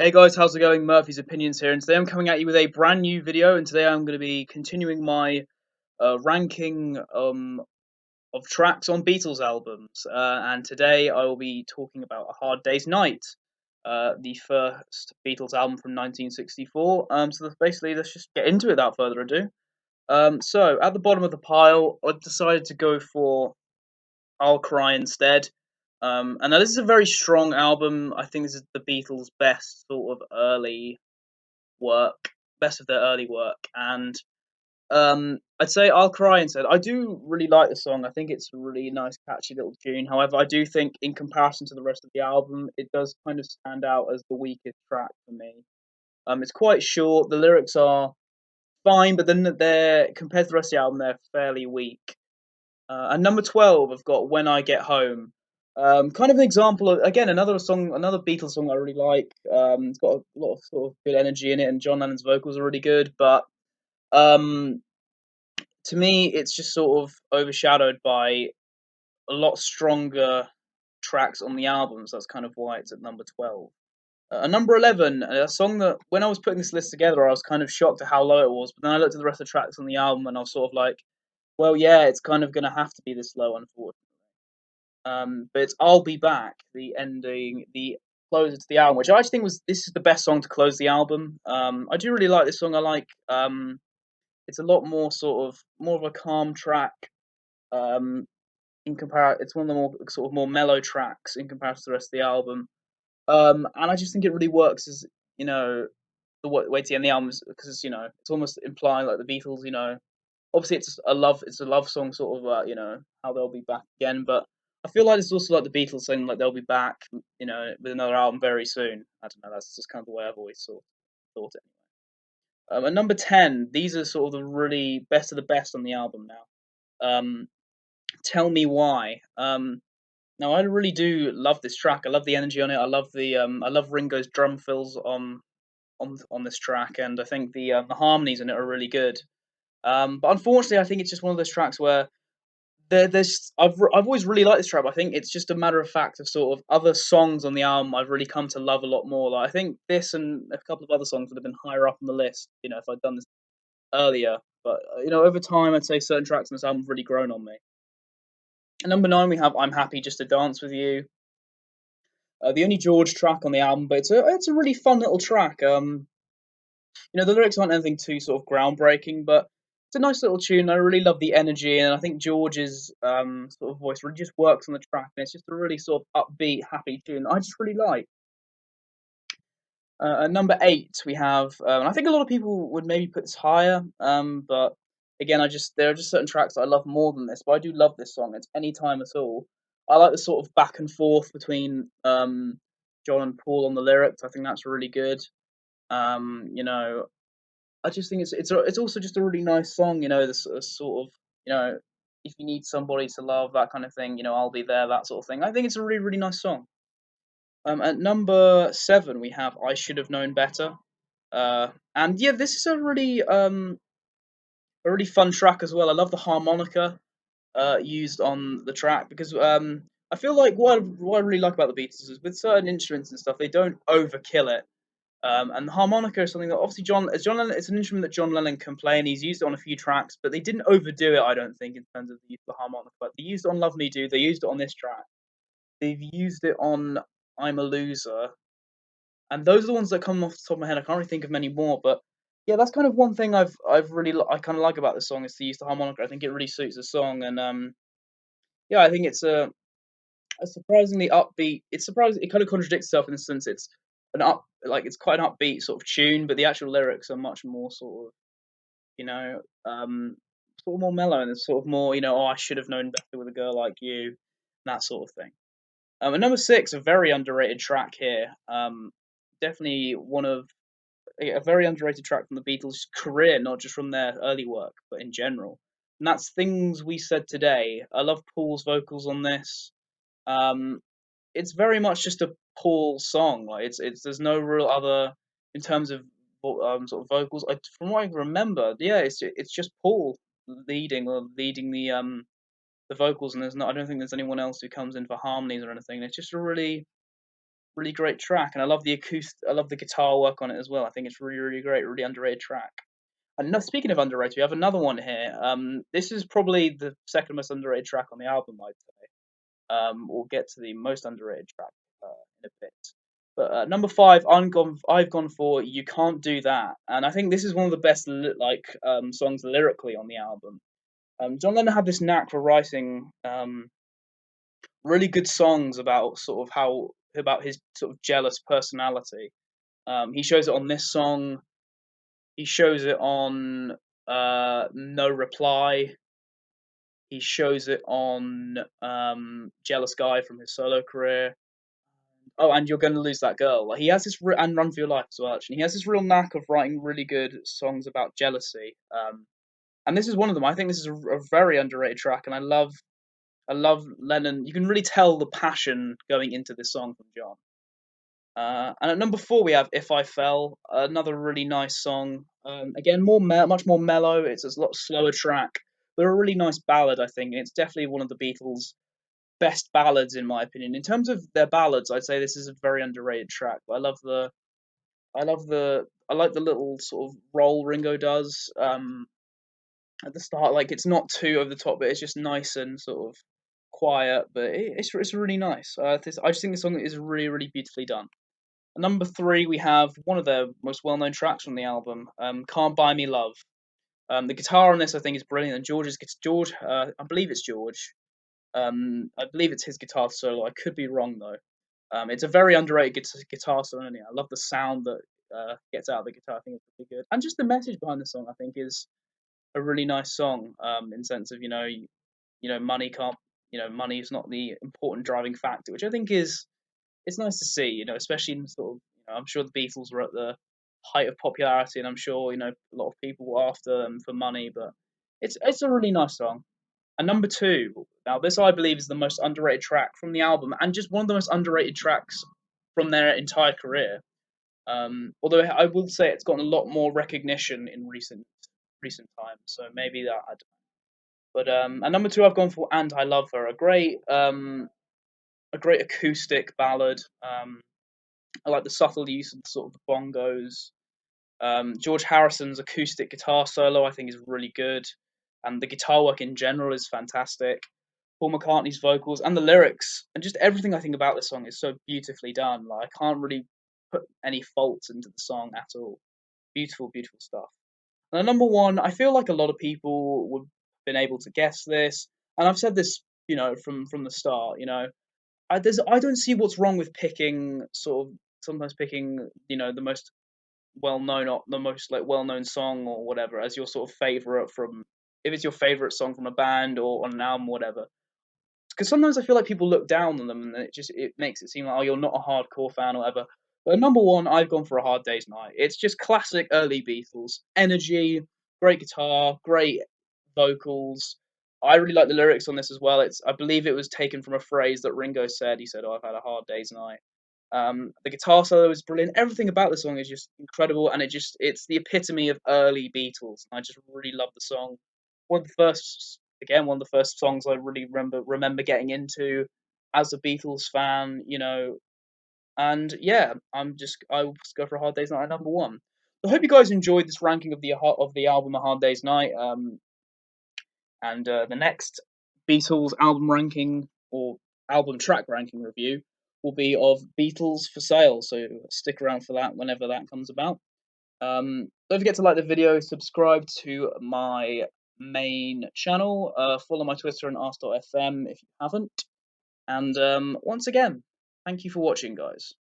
Hey guys, how's it going? Murphy's Opinions here, and today I'm coming at you with a brand new video. And today I'm going to be continuing my ranking of tracks on Beatles albums. And today I will be talking about A Hard Day's Night, the first Beatles album from 1964. Basically, let's just get into it without further ado. So at the bottom of the pile, I decided to go for I'll Cry Instead. And now this is a very strong album. I think this is the Beatles' best sort of early work, best of their early work, and I'd say I'll Cry Instead. I do really like the song. I think it's a really nice, catchy little tune. However, I do think, in comparison to the rest of the album, it does kind of stand out as the weakest track for me. It's quite short. The lyrics are fine, but then they're compared to the rest of the album, they're fairly weak. And number 12, I've got When I Get Home. Kind of an example of, again, another song, another Beatles song I really like. It's got a lot of sort of good energy in it, and John Lennon's vocals are really good. But um, to me, it's just sort of overshadowed by a lot stronger tracks on the album. So that's kind of why it's at number 12. Number 11, a song that when I was putting this list together, I was kind of shocked at how low it was. But then I looked at the rest of the tracks on the album, and I was sort of like, well, yeah, it's kind of going to have to be this low, unfortunately. But it's I'll Be Back, the ending, the closer to the album, which I actually think was this is the best song to close the album. I do really like this song. I like it's a lot more sort of more of a calm track. Um, it's one of the more sort of more mellow tracks in comparison to the rest of the album. And I just think it really works as you know the way to end the album because it's almost implying like the Beatles. Obviously it's a love song sort of how they'll be back again, but I feel like it's also like the Beatles saying like they'll be back with another album very soon. I don't know, that's just kind of the way I've always sort of thought it. At number 10, these are sort of the really best of the best on the album now. Tell Me Why. Now I really do love this track. I love the energy on it. I love Ringo's drum fills on this track, and I think the harmonies in it are really good. But unfortunately, I think it's just one of those tracks where I've always really liked this track. But I think it's just a matter of fact of sort of other songs on the album I've really come to love a lot more. Like I think this and a couple of other songs would have been higher up on the list, if I'd done this earlier. But over time, I'd say certain tracks on this album have really grown on me. At number 9, we have "I'm Happy Just to Dance with You," the only George track on the album, but it's a really fun little track. The lyrics aren't anything too sort of groundbreaking, but it's a nice little tune. I really love the energy, and I think George's sort of voice really just works on the track, and it's just a really sort of upbeat, happy tune I just really like. At number 8, we have, and I think a lot of people would maybe put this higher, but again, there are just certain tracks that I love more than this, but I do love this song. It's Any Time at All. I like the sort of back and forth between John and Paul on the lyrics. I think that's really good. You know, I just think it's also just a really nice song. This sort of if you need somebody to love, that kind of thing. I'll be there, that sort of thing. I think it's a really really nice song. At number 7, we have I Should Have Known Better. And yeah, this is a really fun track as well. I love the harmonica used on the track because I feel like what I really like about the Beatles is with certain instruments and stuff, they don't overkill it. And the harmonica is something that obviously John Lennon, it's an instrument that John Lennon can play, and he's used it on a few tracks, but they didn't overdo it, I don't think, in terms of the use of the harmonica. But they used it on Love Me Do, they used it on this track, they've used it on I'm a Loser, and those are the ones that come off the top of my head. I can't really think of many more, but yeah, that's kind of one thing I kind of like about this song is to use the harmonica. I think it really suits the song, and yeah, I think it's a surprisingly upbeat. It's surprising. It kind of contradicts itself in the sense it's quite an upbeat sort of tune, but the actual lyrics are much more sort of you know sort of more mellow and it's sort of more oh I should have known better with a girl like you, that sort of thing. And number 6, a very underrated track here. Definitely one of a very underrated track from the Beatles' career, not just from their early work, but in general. And that's Things We Said Today. I love Paul's vocals on this. Um, it's very much just a Paul song. Like it's there's no real other in terms of sort of vocals. From what I remember, yeah, it's just Paul leading the vocals, and there's not. I don't think there's anyone else who comes in for harmonies or anything. It's just a really really great track, and I love the I love the guitar work on it as well. I think it's really, really great, really underrated track. And no, speaking of underrated, we have another one here. This is probably the second most underrated track on the album, I'd say. We'll get to the most underrated track in a bit. But number five, I've gone for "You Can't Do That," and I think this is one of the best songs lyrically on the album. John Lennon had this knack for writing really good songs about sort of how about his sort of jealous personality. He shows it on this song. He shows it on "No Reply." He shows it on "Jealous Guy" from his solo career. Oh, and "You're Gonna Lose That Girl." Like, he has and "Run for Your Life" as well. Actually, he has this real knack of writing really good songs about jealousy. And this is one of them. I think this is a very underrated track, and I love Lennon. You can really tell the passion going into this song from John. And at number four we have "If I Fell," another really nice song. Again, much more mellow. It's a lot slower track, but a really nice ballad, I think. And it's definitely one of the Beatles' best ballads in my opinion. In terms of their ballads, I'd say this is a very underrated track. But I like the little sort of roll Ringo does at the start. Like, it's not too over the top, but it's just nice and sort of quiet. But it's really nice. I just think the song is really, really beautifully done. At number three, we have one of their most well-known tracks from the album, "Can't Buy Me Love." The guitar on this, I think, is brilliant, and George. I believe it's George. I believe it's his guitar solo. I could be wrong though. It's a very underrated guitar solo. I love the sound that gets out of the guitar. I think it's really good, and just the message behind the song, I think, is a really nice song. In sense of money can't, money is not the important driving factor, which I think is it's nice to see. Especially in sort of, I'm sure the Beatles were at the height of popularity, and I'm sure a lot of people were after them for money, but it's a really nice song. And number two, now this I believe is the most underrated track from the album, and just one of the most underrated tracks from their entire career. Although I would say it's gotten a lot more recognition in recent times, so maybe that. I don't know. But and number two, I've gone for "And I Love Her," a great acoustic ballad. I like the subtle use of sort of the bongos. George Harrison's acoustic guitar solo, I think, is really good, and the guitar work in general is fantastic. Paul McCartney's vocals and the lyrics and just everything I think about this song is so beautifully done. Like, I can't really put any faults into the song at all. Beautiful, beautiful stuff. And at number one, I feel like a lot of people would have been able to guess this, and I've said this, from the start. I don't see what's wrong with picking sort of sometimes picking the most well known or the most like well known song or whatever as your sort of favorite from if it's your favorite song from a band or on an album or whatever. Because sometimes I feel like people look down on them and it makes it seem like, oh, you're not a hardcore fan or whatever. But at number one, I've gone for "A Hard Day's Night." It's just classic early Beatles energy, great guitar, great vocals. I really like the lyrics on this as well. I believe it was taken from a phrase that Ringo said. He said, "Oh, I've had a hard day's night." The guitar solo is brilliant. Everything about the song is just incredible, and it's the epitome of early Beatles. I just really love the song. One of the first songs I really remember getting into as a Beatles fan. And yeah, I will just go for "A Hard Day's Night" at number one. I hope you guys enjoyed this ranking of the album "A Hard Day's Night." And the next Beatles album ranking or album track ranking review will be of "Beatles for Sale." So stick around for that whenever that comes about. Don't forget to like the video, subscribe to my main channel, follow my Twitter and ask.fm if you haven't. And once again, thank you for watching, guys.